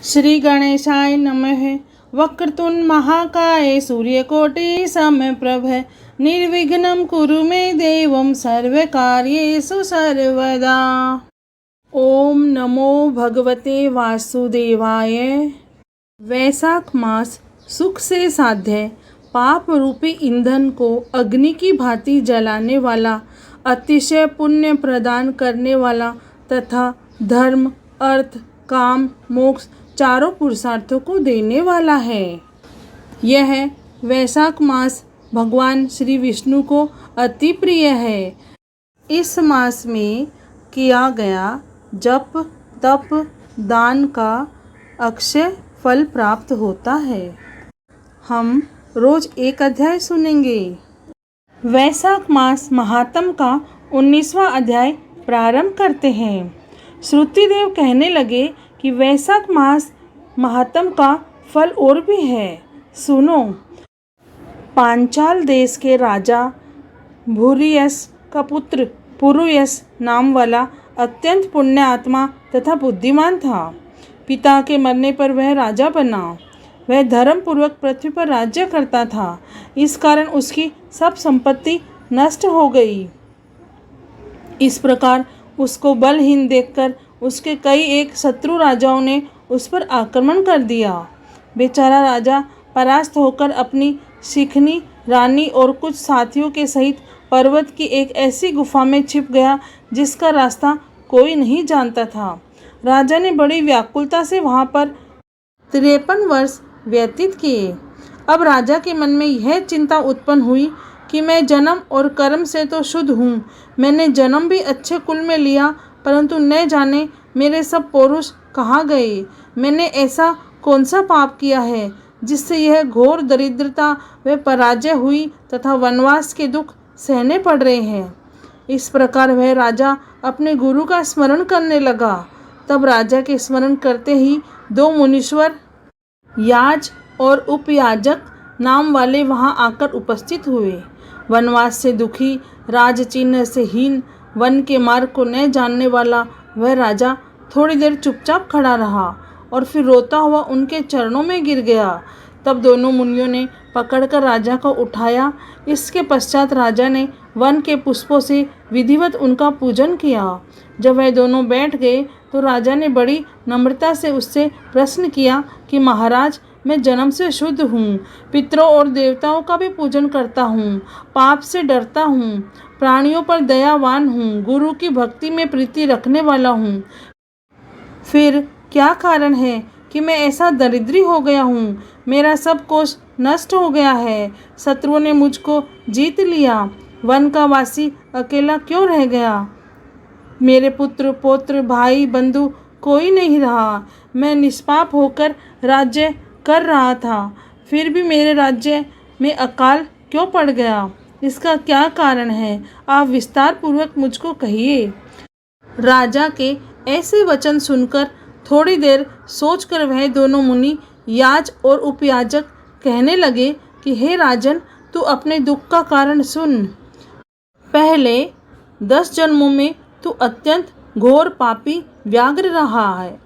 श्री गणेशाय नमः। वक्रतुंड महाकाय सूर्यकोटि समप्रभ निर्विघ्नं कुरु मे देवं सर्वकार्येषु सर्वदा। ओम नमो भगवते वासुदेवाय। वैशाख मास सुख से साध्य पाप रूपी ईंधन को अग्नि की भांति जलाने वाला, अतिशय पुण्य प्रदान करने वाला तथा धर्म, अर्थ, काम, मोक्ष चारों पुरुषार्थों को देने वाला है। यह वैशाख मास भगवान श्री विष्णु को अति प्रिय है। इस मास में किया गया जप, तप, दान का अक्षय फल प्राप्त होता है। हम रोज एक अध्याय सुनेंगे। वैशाख मास महात्म का 19वां अध्याय प्रारंभ करते हैं। श्रुतिदेव कहने लगे कि वैशाख मास महात्म का फल और भी है, सुनो। पांचाल देश के राजा भूरियस का पुत्र पुरुयस नाम वाला अत्यंत पुण्य आत्मा तथा बुद्धिमान था। पिता के मरने पर वह राजा बना। वह धर्म पूर्वक पृथ्वी पर राज्य करता था। इस कारण उसकी सब संपत्ति नष्ट हो गई। इस प्रकार उसको बलहीन देखकर उसके कई एक शत्रु राजाओं ने उस पर आक्रमण कर दिया। बेचारा राजा परास्त होकर अपनी शिखनी, रानी और कुछ साथियों के सहित पर्वत की एक ऐसी गुफा में छिप गया जिसका रास्ता कोई नहीं जानता था। राजा ने बड़ी व्याकुलता से वहाँ पर 53 वर्ष व्यतीत किए। अब राजा के मन में यह चिंता उत्पन्न हुई कि मैं जन्म और कर्म से तो शुद्ध हूँ। मैंने जन्म भी अच्छे कुल में लिया, परंतु न जाने मेरे सब पौरुष कहाँ गए। मैंने ऐसा कौन सा पाप किया है जिससे यह घोर दरिद्रता व पराजय हुई तथा वनवास के दुख सहने पड़ रहे हैं। इस प्रकार वह राजा अपने गुरु का स्मरण करने लगा। तब राजा के स्मरण करते ही 2 मुनीश्वर याज और उपयाजक नाम वाले वहां आकर उपस्थित हुए। वनवास से दुखी, राजचिन्ह से हीन, वन के मार्ग को न जानने वाला वह राजा थोड़ी देर चुपचाप खड़ा रहा और फिर रोता हुआ उनके चरणों में गिर गया। तब दोनों मुनियों ने पकड़कर राजा को उठाया। इसके पश्चात राजा ने वन के पुष्पों से विधिवत उनका पूजन किया। जब वह दोनों बैठ गए तो राजा ने बड़ी नम्रता से उससे प्रश्न किया कि महाराज, मैं जन्म से शुद्ध हूँ, पितरों और देवताओं का भी पूजन करता हूँ, पाप से डरता हूँ, प्राणियों पर दयावान हूँ, गुरु की भक्ति में प्रीति रखने वाला हूँ। फिर क्या कारण है कि मैं ऐसा दरिद्री हो गया हूँ? मेरा सब कुछ नष्ट हो गया है। शत्रुओं ने मुझको जीत लिया। वन का वासी अकेला क्यों रह गया? मेरे पुत्र, पौत्र, भाई, बंधु कोई नहीं रहा। मैं निष्पाप होकर राज्य कर रहा था, फिर भी मेरे राज्य में अकाल क्यों पड़ गया? इसका क्या कारण है? आप विस्तार पूर्वक मुझको कहिए। राजा के ऐसे वचन सुनकर थोड़ी देर सोचकर वह दोनों मुनि याज और उपयाजक कहने लगे कि हे राजन, तू अपने दुख का कारण सुन। पहले 10 जन्मों में तू अत्यंत घोर पापी व्याघ्र रहा है।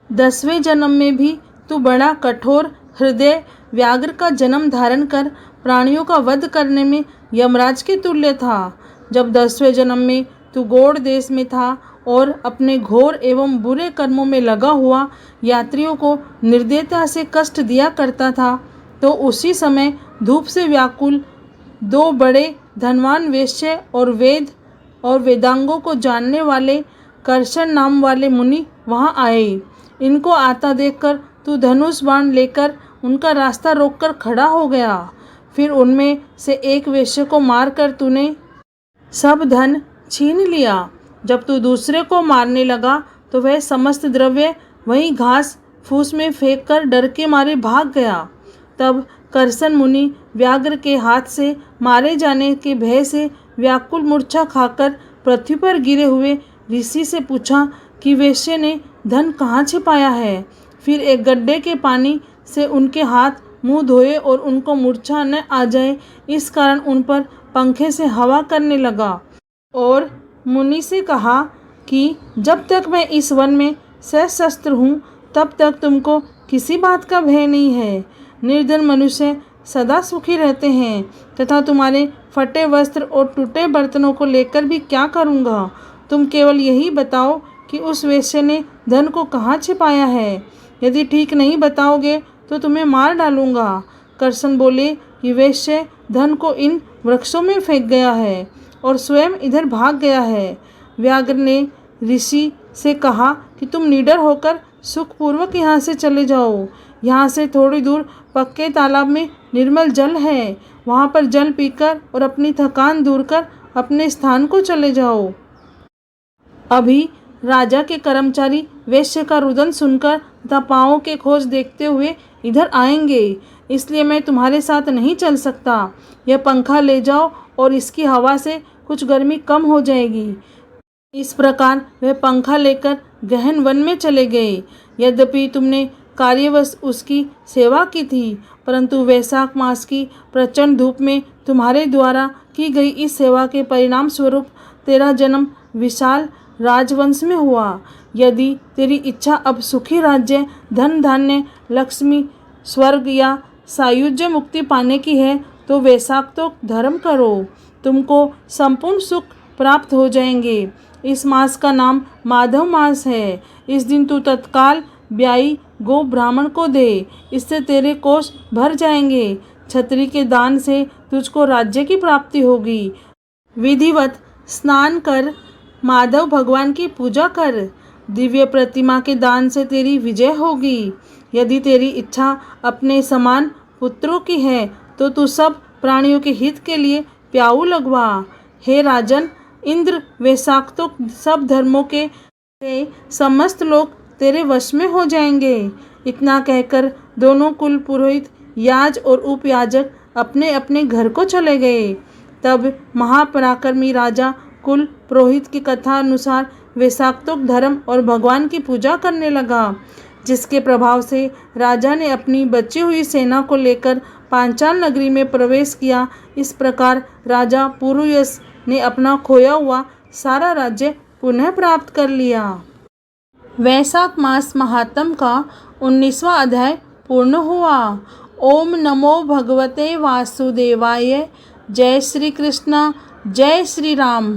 10वें जन्म में भी तू बड़ा कठोर हृदय व्याघ्र का जन्म धारण कर प्राणियों का वध करने में यमराज के तुल्य था। जब 10वें जन्म में तू गौड़ देश में था और अपने घोर एवं बुरे कर्मों में लगा हुआ यात्रियों को निर्दयता से कष्ट दिया करता था, तो उसी समय धूप से व्याकुल 2 बड़े धनवान वेश्य और वेद और वेदांगों को जानने वाले कर्षण नाम वाले मुनि वहां आए। इनको आता देखकर तू धनुष बाण लेकर उनका रास्ता रोककर खड़ा हो गया। फिर उनमें से एक वेश्य को मारकर तूने सब धन छीन लिया। जब तू दूसरे को मारने लगा तो वह समस्त द्रव्य वहीं घास फूस में फेंककर डर के मारे भाग गया। तब कर्षण मुनि व्याघ्र के हाथ से मारे जाने के भय से व्याकुल मूर्छा खाकर पृथ्वी पर गिरे हुए ऋषि से पूछा कि वेश्य ने धन कहाँ छिपाया है। फिर एक गड्ढे के पानी से उनके हाथ मुंह धोए और उनको मूर्छा न आ जाए, इस कारण उन पर पंखे से हवा करने लगा और मुनि से कहा कि जब तक मैं इस वन में सशस्त्र हूँ तब तक तुमको किसी बात का भय नहीं है। निर्धन मनुष्य सदा सुखी रहते हैं तथा तुम्हारे फटे वस्त्र और टूटे बर्तनों को लेकर भी क्या करूँगा। तुम केवल यही बताओ कि उस वेश्या ने धन को कहाँ छिपाया है। यदि ठीक नहीं बताओगे तो तुम्हें मार डालूंगा। करसन बोले कि वेश्या धन को इन वृक्षों में फेंक गया है और स्वयं इधर भाग गया है। व्याघ्र ने ऋषि से कहा कि तुम निडर होकर सुखपूर्वक यहाँ से चले जाओ। यहाँ से थोड़ी दूर पक्के तालाब में निर्मल जल है, वहाँ पर जल पीकर और अपनी थकान दूर कर अपने स्थान को चले जाओ। अभी राजा के कर्मचारी वेश्या का रुदन सुनकर तथा पाँवों के खोज देखते हुए इधर आएंगे, इसलिए मैं तुम्हारे साथ नहीं चल सकता। यह पंखा ले जाओ और इसकी हवा से कुछ गर्मी कम हो जाएगी। इस प्रकार वह पंखा लेकर गहन वन में चले गए। यद्यपि तुमने कार्यवश उसकी सेवा की थी, परंतु वैशाख मास की प्रचंड धूप में तुम्हारे द्वारा की गई इस सेवा के परिणाम स्वरूप तेरा जन्म विशाल राजवंश में हुआ। यदि तेरी इच्छा अब सुखी राज्य, धन धान्य, लक्ष्मी, स्वर्ग या सायुज्य मुक्ति पाने की है तो वैशाखोक्त धर्म करो, तुमको संपूर्ण सुख प्राप्त हो जाएंगे। इस मास का नाम माधव मास है। इस दिन तू तत्काल ब्याई गो ब्राह्मण को दे, इससे तेरे कोष भर जाएंगे। छत्री के दान से तुझको राज्य की प्राप्ति होगी। विधिवत स्नान कर माधव भगवान की पूजा कर। दिव्य प्रतिमा के दान से तेरी विजय होगी। यदि तेरी इच्छा अपने समान पुत्रों की है तो तू सब प्राणियों के हित के लिए प्याऊ लगवा। हे राजन, इंद्र वैशाखोक्त सब धर्मों के समस्त लोग तेरे वश में हो जाएंगे। इतना कहकर दोनों कुल पुरोहित, याज और उपयाजक अपने अपने घर को चले गए। तब महापराक्रमी राजा कुल पुरोहित की कथा अनुसार वैशाखोक्त धर्म और भगवान की पूजा करने लगा, जिसके प्रभाव से राजा ने अपनी बची हुई सेना को लेकर पांचाल नगरी में प्रवेश किया। इस प्रकार राजा पुरुयस ने अपना खोया हुआ सारा राज्य पुनः प्राप्त कर लिया। वैशाख मास महात्म का 19वां अध्याय पूर्ण हुआ। ओम नमो भगवते वासुदेवाय। जय श्री कृष्ण, जय श्री राम।